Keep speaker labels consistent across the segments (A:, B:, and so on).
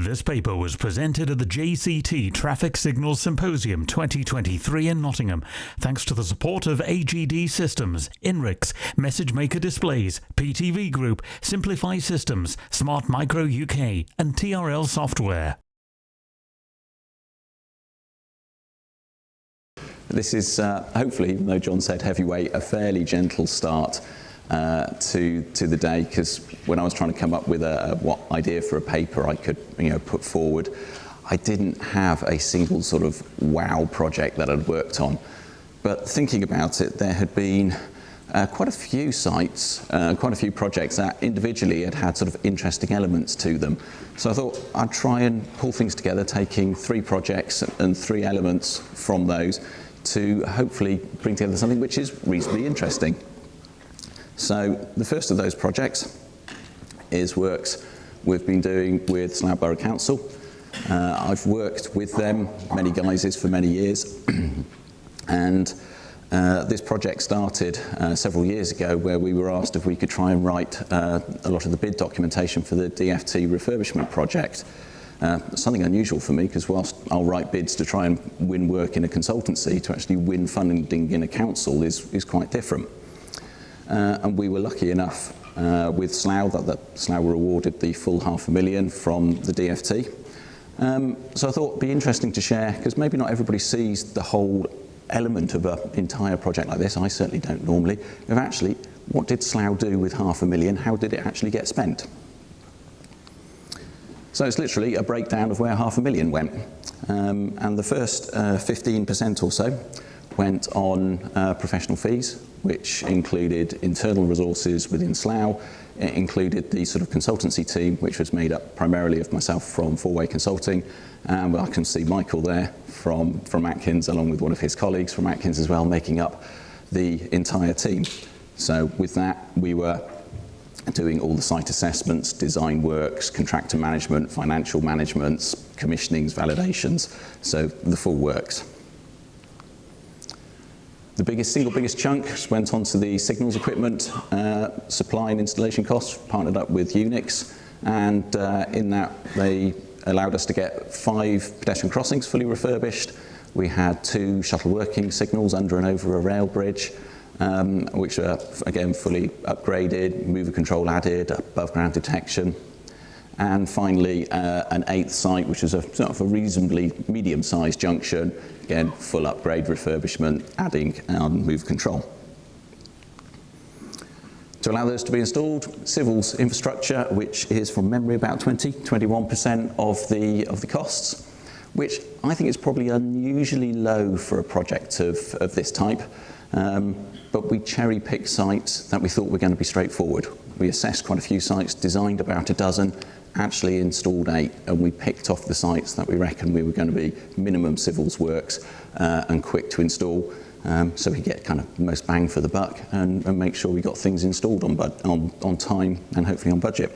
A: This paper was presented at the JCT Traffic Signal Symposium 2023 in Nottingham, thanks to the support of AGD Systems, INRIX, Message Maker Displays, PTV Group, Simplify Systems, Smart Micro UK, and TRL Software.
B: This is, hopefully, even though John said heavyweight, a fairly gentle start to the day, because when I was trying to come up with what idea for a paper I could put forward, I didn't have a single sort of wow project that I'd worked on. But thinking about it, there had been quite a few sites, quite a few projects that individually had sort of interesting elements to them. So I thought I'd try and pull things together, taking 3 projects and 3 elements from those to hopefully bring together something which is reasonably interesting. So the first of those projects is works we've been doing with Slough Borough Council. I've worked with them, many guises, for many years. And this project started several years ago, where we were asked if we could try and write a lot of the bid documentation for the DFT refurbishment project. Something unusual for me, because whilst I'll write bids to try and win work in a consultancy, to actually win funding in a council is quite different. And we were lucky enough with Slough that Slough were awarded the full £500,000 from the DFT. So I thought it'd be interesting to share, because maybe not everybody sees the whole element of an entire project like this. I certainly don't normally. Of actually, what did Slough do with £500,000? How did it actually get spent? So it's literally a breakdown of where £500,000 went. And the first 15% or so went on professional fees, which included internal resources within Slough. It included the sort of consultancy team, which was made up primarily of myself from 4-Way Consulting. And I can see Michael there from Atkins, along with one of his colleagues from Atkins as well, making up the entire team. So with that, we were doing all the site assessments, design works, contractor management, financial managements, commissionings, validations, so the full works. The single biggest chunk went on to the signals equipment, supply and installation costs, partnered up with Unix, and in that they allowed us to get 5 pedestrian crossings fully refurbished. We had 2 shuttle working signals under and over a rail bridge, which are again fully upgraded, mover control added, above ground detection. And finally, an 8th site, which is a sort of a reasonably medium-sized junction, again, full upgrade, refurbishment, adding move control. To allow those to be installed, civils infrastructure, which is from memory about 21% of the costs, which I think is probably unusually low for a project of this type. But we cherry-picked sites that we thought were going to be straightforward. We assessed quite a few sites, designed about a dozen, actually installed 8, and we picked off the sites that we reckoned we were going to be minimum civils works and quick to install, so we get kind of the most bang for the buck and make sure we got things installed on time and hopefully on budget.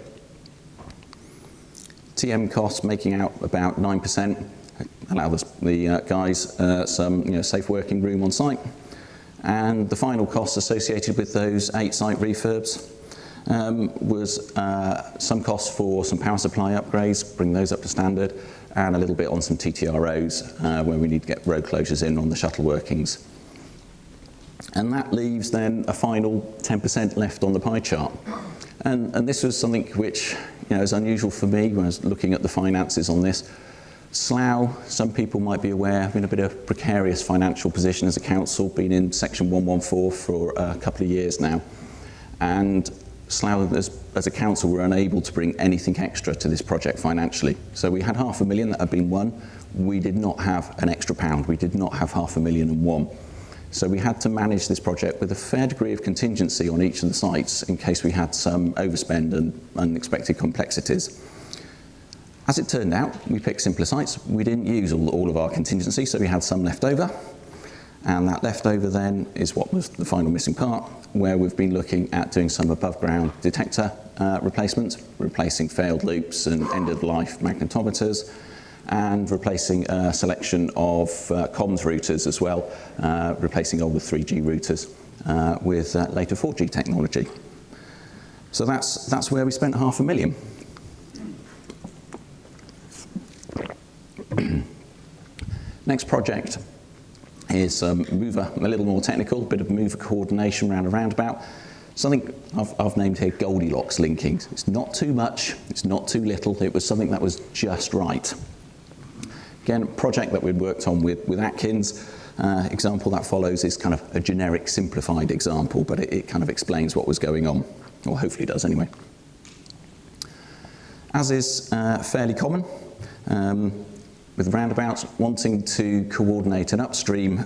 B: TM costs making out about 9%, allow the guys some safe working room on site. And the final costs associated with those 8 site refurbs was some costs for some power supply upgrades, bring those up to standard, and a little bit on some TTROs where we need to get road closures in on the shuttle workings. And that leaves then a final 10% left on the pie chart. And this was something which is unusual for me when I was looking at the finances on this. Slough, some people might be aware, have been in a bit of a precarious financial position as a council, been in section 114 for a couple of years now. And Slough, as a council, were unable to bring anything extra to this project financially. So we had £500,000 that had been won. We did not have an extra pound. We did not have £500,001. So we had to manage this project with a fair degree of contingency on each of the sites in case we had some overspend and unexpected complexities. As it turned out, we picked simpler sites. We didn't use all of our contingency, so we had some left over. And that leftover then is what was the final missing part, where we've been looking at doing some above ground detector replacements, replacing failed loops and end of life magnetometers, and replacing a selection of comms routers as well, replacing older 3G routers with later 4G technology. So that's where we spent £500,000. Next project is MOVA, a little more technical, a bit of MOVA coordination around a roundabout. Something I've named here Goldilocks linking. It's not too much, it's not too little, it was something that was just right. Again, a project that we'd worked on with Atkins. Example that follows is kind of a generic simplified example, but it kind of explains what was going on, or hopefully does anyway. As is fairly common, with roundabouts wanting to coordinate an upstream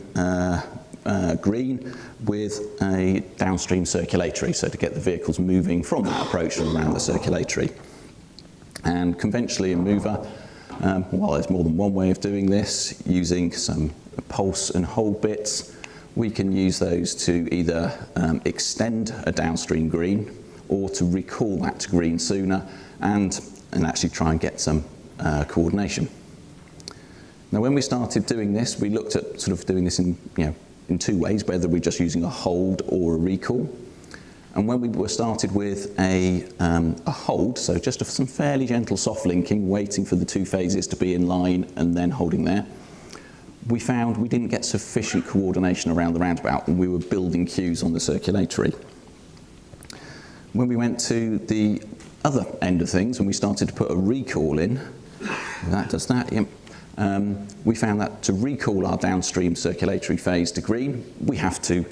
B: green with a downstream circulatory, so to get the vehicles moving from that approach and around the circulatory. And conventionally in MOVA, while there's more than one way of doing this, using some pulse and hold bits, we can use those to either extend a downstream green or to recall that to green sooner and actually try and get some coordination. Now, when we started doing this, we looked at sort of doing this in two ways, whether we're just using a hold or a recall. And when we were started with a hold, so just some fairly gentle soft linking, waiting for the two phases to be in line and then holding there, we found we didn't get sufficient coordination around the roundabout and we were building queues on the circulatory. When we went to the other end of things and we started to put a recall in, that does that, yep. We found that to recall our downstream circulatory phase to green, we have to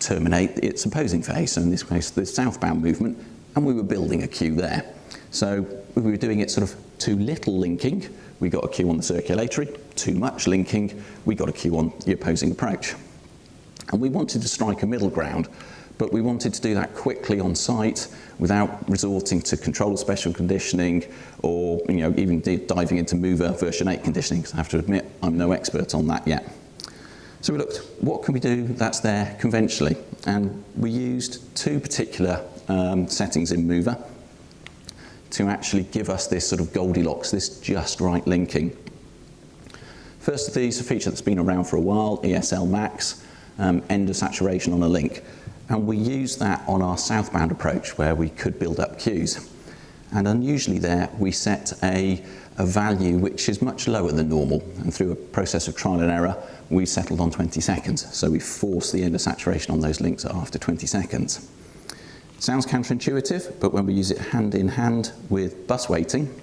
B: terminate its opposing phase, so in this case the southbound movement, and we were building a queue there. So we were doing it sort of too little linking, we got a queue on the circulatory, too much linking, we got a queue on the opposing approach. And we wanted to strike a middle ground, but we wanted to do that quickly on site without resorting to controller special conditioning or even diving into MOVA version 8 conditioning, because I have to admit I'm no expert on that yet. So we looked, what can we do that's there conventionally? And we used two particular settings in MOVA to actually give us this sort of Goldilocks, this just right linking. First of these, a feature that's been around for a while, ESL Max, end of saturation on a link. And we used that on our southbound approach where we could build up queues. And unusually there, we set a value which is much lower than normal. And through a process of trial and error, we settled on 20 seconds. So we forced the end of saturation on those links after 20 seconds. Sounds counterintuitive, but when we use it hand in hand with bus waiting,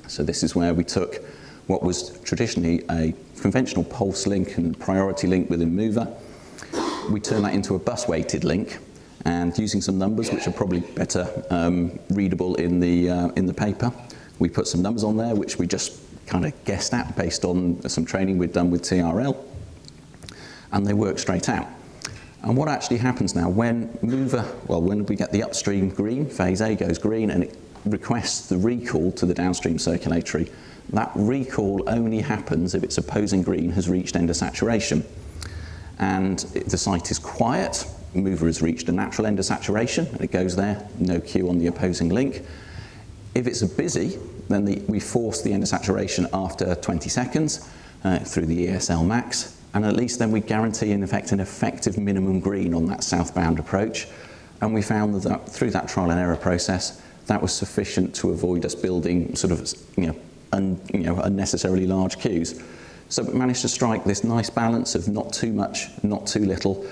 B: so this is where we took what was traditionally a conventional pulse link and priority link within MOVA, we turn that into a bus-weighted link, and using some numbers which are probably better readable in the paper, we put some numbers on there which we just kind of guessed at based on some training we'd done with TRL, and they work straight out. And what actually happens now when when we get the upstream green, phase A goes green, and it requests the recall to the downstream circulatory, that recall only happens if its opposing green has reached end of saturation. And if the site is quiet, MOVA has reached a natural end of saturation, and it goes there, no queue on the opposing link. If it's busy, then we force the end of saturation after 20 seconds through the ESL Max, and at least then we guarantee in effect an effective minimum green on that southbound approach. And we found that through that trial and error process, that was sufficient to avoid us building sort of unnecessarily large queues. So we managed to strike this nice balance of not too much, not too little,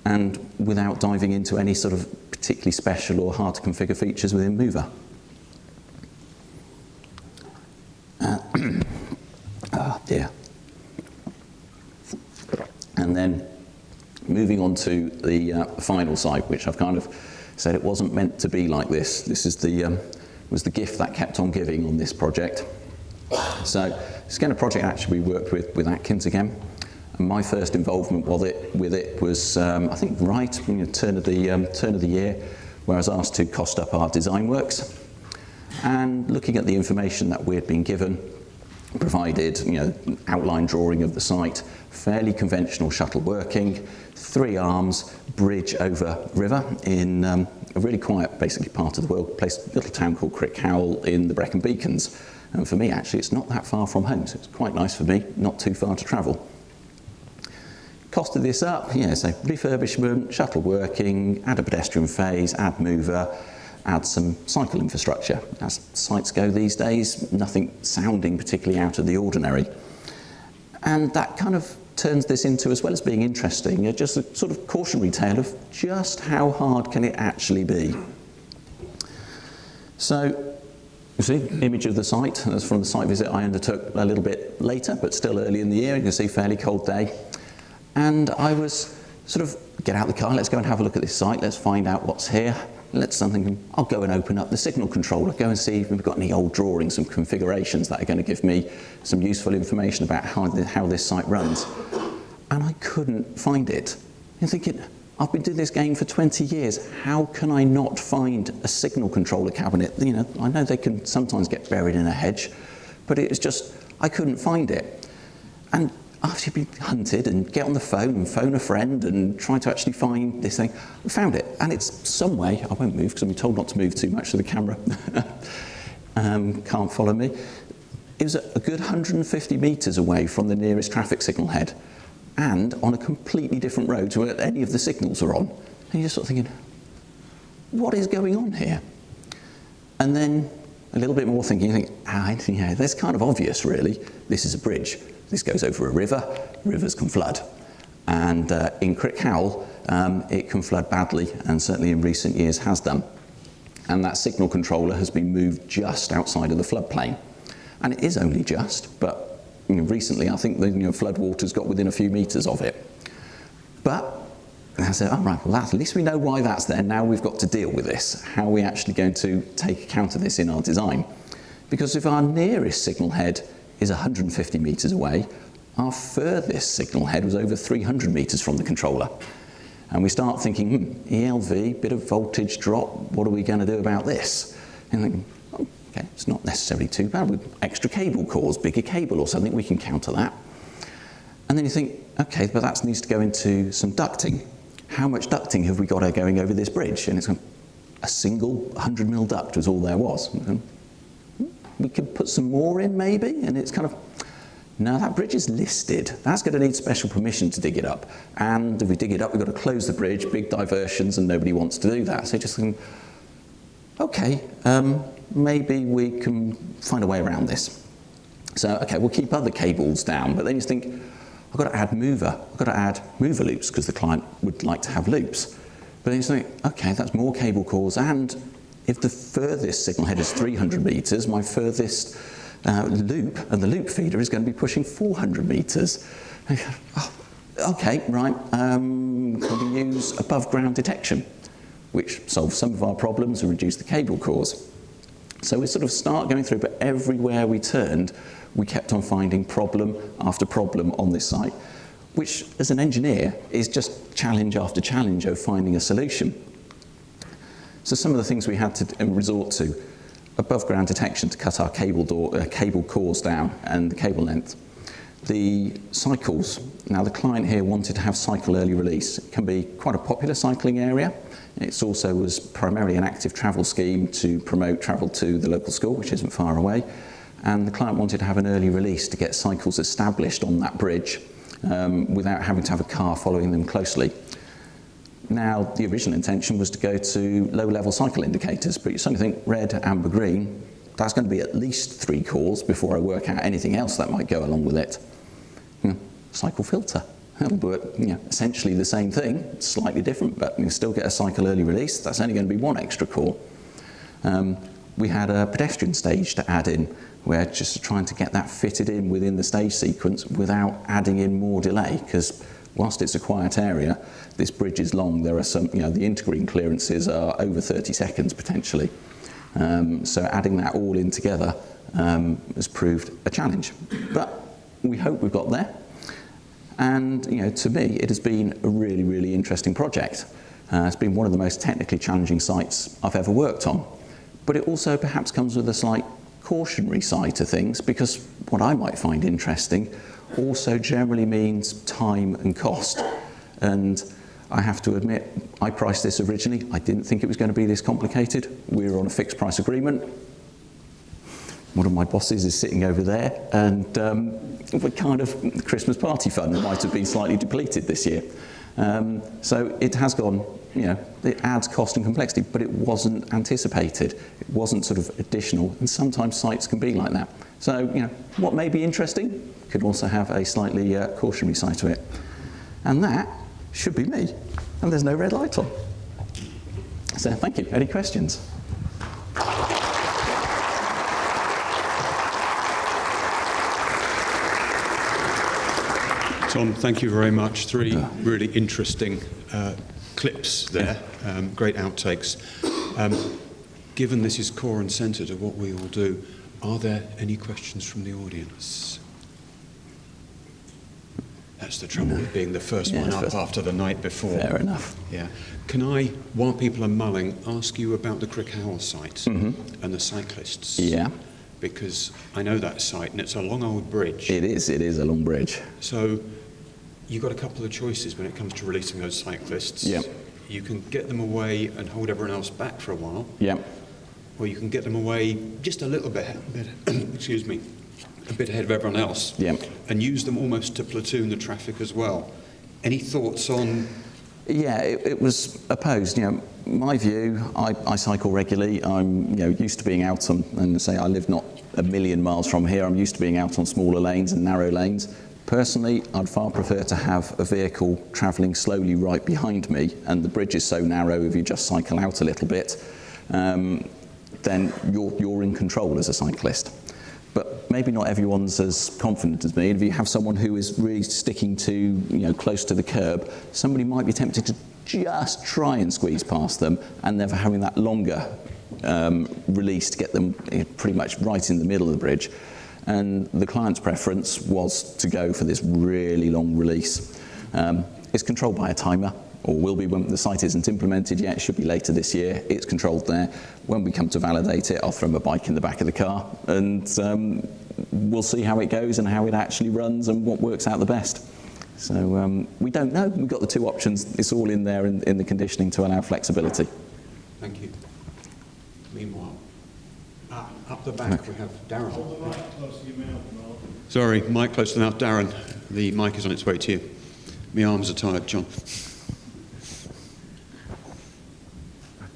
B: and without diving into any sort of particularly special or hard to configure features within MOVA. Oh dear. And then moving on to the final site, which I've kind of said it wasn't meant to be like this. This is was the gift that kept on giving on this project. So it's again a project actually we worked with Atkins again. And my first involvement with it was I think right turn of the year, where I was asked to cost up our design works, and looking at the information that we had been given, provided outline drawing of the site, fairly conventional shuttle working, 3 arms, bridge over river in a really quiet basically part of the world, a little town called Crickhowell in the Brecon Beacons. And for me actually it's not that far from home, so it's quite nice for me, not too far to travel. Costed this up, so refurbishment, shuttle working, add a pedestrian phase, add MOVA, add some cycle infrastructure. As sites go these days, nothing sounding particularly out of the ordinary. And that kind of turns this into, as well as being interesting, just a sort of cautionary tale of just how hard can it actually be. So, you see, image of the site. That's from the site visit I undertook a little bit later, but still early in the year. You can see, fairly cold day. And I was sort of, get out the car, let's go and have a look at this site, let's find out what's here. I'll go and open up the signal controller, go and see if we've got any old drawings, some configurations that are going to give me some useful information about how this site runs. And I couldn't find it. You're thinking, I've been doing this game for 20 years, how can I not find a signal controller cabinet? You know, I know they can sometimes get buried in a hedge, but it was just, I couldn't find it. And after you've been hunted and get on the phone and phone a friend and try to actually find this thing, I found it. And it's some way, I won't move because I've been told not to move too much so the camera can't follow me. It was a good 150 metres away from the nearest traffic signal head and on a completely different road to where any of the signals are on. And you're just sort of thinking, what is going on here? And then a little bit more thinking, you think, yeah, that's kind of obvious really. This is a bridge. This goes over a river, rivers can flood. And in Crickhowell, it can flood badly, and certainly in recent years has done. And that signal controller has been moved just outside of the floodplain. And it is only just, but recently I think the flood waters got within a few metres of it. But I said, all right, well, at least we know why that's there. Now we've got to deal with this. How are we actually going to take account of this in our design? Because if our nearest signal head is 150 metres away, our furthest signal head was over 300 metres from the controller. And we start thinking, ELV, bit of voltage drop, what are we going to do about this? And thinking, oh, okay, it's not necessarily too bad. With extra cable cores, bigger cable or something, we can counter that. And then you think, okay, but that needs to go into some ducting. How much ducting have we got going over this bridge? And it's a single 100 mil duct was all there was. We could put some more in maybe, and it's kind of, no, that bridge is listed. That's going to need special permission to dig it up. And if we dig it up, we've got to close the bridge, big diversions, and nobody wants to do that. So just think, okay, maybe we can find a way around this. So, okay, we'll keep other cables down, but then you think, I've got to add mover. I've got to add mover loops because the client would like to have loops. But then you think, okay, that's more cable cores, and if the furthest signal head is 300 metres, my furthest loop and the loop feeder is going to be pushing 400 metres. Oh, okay, right, can we use above ground detection, which solves some of our problems and reduce the cable cores. So we sort of start going through, but everywhere we turned, we kept on finding problem after problem on this site, which as an engineer is just challenge after challenge of finding a solution. So some of the things we had to resort to, above ground detection to cut our cable cores down and the cable length. The cycles, now the client here wanted to have cycle early release. It can be quite a popular cycling area. It also was primarily an active travel scheme to promote travel to the local school, which isn't far away. And the client wanted to have an early release to get cycles established on that bridge without having to have a car following them closely. Now, the original intention was to go to low-level cycle indicators, but you suddenly think red, amber, green, that's going to be at least 3 calls before I work out anything else that might go along with it. Cycle filter, that'll work, essentially the same thing, slightly different, but you still get a cycle early release. That's only going to be 1 extra call. We had a pedestrian stage to add in, where just trying to get that fitted in within the stage sequence without adding in more delay, because whilst it's a quiet area, this bridge is long. There are some, the intergreen clearances are over 30 seconds potentially. So adding that all in together has proved a challenge. But we hope we've got there. And, to me, it has been a really, really interesting project. It's been one of the most technically challenging sites I've ever worked on. But it also perhaps comes with a slight cautionary side to things, because what I might find interesting also generally means time and cost. And I have to admit, I priced this originally. I didn't think it was going to be this complicated. We were on a fixed price agreement. One of my bosses is sitting over there, and the Christmas party fund might have been slightly depleted this year. So it has gone, it adds cost and complexity, but it wasn't anticipated. It wasn't sort of additional, and sometimes sites can be like that. So, what may be interesting could also have a slightly cautionary side to it. And that should be me. And there's no red light on. So thank you. Any questions?
C: Tom, thank you very much. 3 really interesting clips there, great outtakes. Given this is core and centre to what we all do, are there any questions from the audience? That's the trouble with being the first one up after the night before.
B: Fair enough.
C: Yeah. Can I, while people are mulling, ask you about the Crickhowell site and the cyclists?
B: Yeah.
C: Because I know that site, and it's a long old bridge.
B: It is a long bridge.
C: So you've got a couple of choices when it comes to releasing those cyclists.
B: Yeah.
C: You can get them away and hold everyone else back for a while.
B: Yeah.
C: Or you can get them away just a little bit excuse me, a bit ahead of everyone else.
B: Yeah.
C: And use them almost to platoon the traffic as well. Any thoughts on?
B: Yeah, it was opposed. My view, I cycle regularly. I'm used to being out on, and say I live not a million miles from here. I'm used to being out on smaller lanes and narrow lanes. Personally, I'd far prefer to have a vehicle travelling slowly right behind me, and the bridge is so narrow, if you just cycle out a little bit, then you're in control as a cyclist. But maybe not everyone's as confident as me. And if you have someone who is really sticking to, close to the curb, somebody might be tempted to just try and squeeze past them, and never having that longer release to get them pretty much right in the middle of the bridge. And the client's preference was to go for this really long release. It's controlled by a timer, or will be when the site isn't implemented yet. It should be later this year. It's controlled there. When we come to validate it, I'll throw my bike in the back of the car, and we'll see how it goes and how it actually runs and what works out the best. So we don't know. We've got the 2 options. It's all in there in the conditioning to allow flexibility.
C: Thank you. Meanwhile, up the back we have Darren.
D: Hold the mic close to your mouth, Mark.
C: Sorry, mic close to the mouth. Darren, the mic is on its way to you. My arms are tired, John.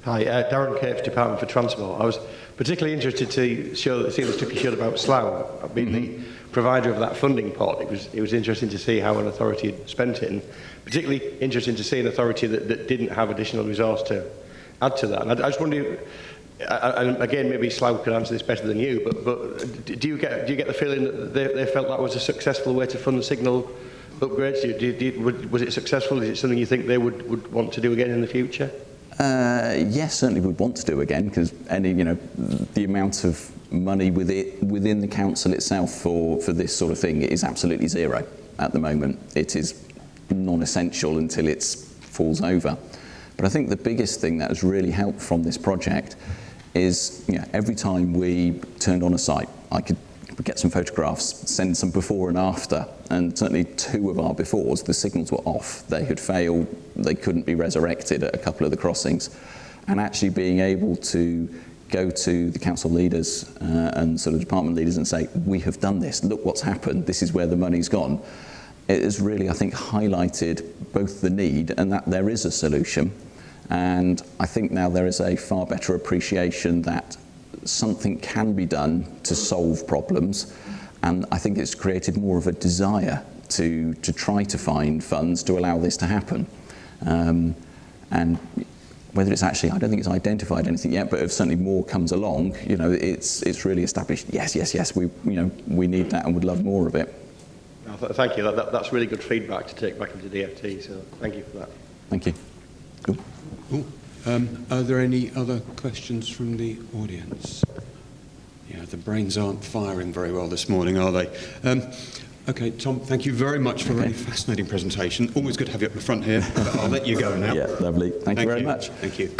D: Hi, Darren Capes, Department for Transport. I was particularly interested to see the stuff you showed about Slough, being the provider of that funding pot. It was interesting to see how an authority had spent it, and particularly interesting to see an authority that didn't have additional resource to add to that. And I just wonder, and again, maybe Slough could answer this better than you, but do you get the feeling that they felt that was a successful way to fund the signal upgrades? Was it successful? Is it something you think they would want to do again in the future?
B: Yes, certainly would want to do again, because the amount of money within the council itself for this sort of thing is absolutely zero at the moment. It is non-essential until it falls over. But I think the biggest thing that has really helped from this project is every time we turned on a site, I could get some photographs, send some before and after, and certainly 2 of our befores, the signals were off. They had failed, they couldn't be resurrected at a couple of the crossings. And actually being able to go to the council leaders and sort of department leaders and say, we have done this, look what's happened, this is where the money's gone. It has really, I think, highlighted both the need and that there is a solution. And I think now there is a far better appreciation that something can be done to solve problems, and I think it's created more of a desire to try to find funds to allow this to happen. And whether it's actually, I don't think it's identified anything yet, but if certainly more comes along, it's really established. Yes, we need that and would love more of it.
D: No, thank you. That's really good feedback to take back into DFT. So thank you for that.
B: Thank you. Cool.
C: Ooh. Are there any other questions from the audience? Yeah, the brains aren't firing very well this morning, are they? Okay, Tom, thank you very much for a really fascinating presentation. Always good to have you up the front here, but I'll let you go now.
B: Yeah, lovely. Thank you very much.
C: Thank you.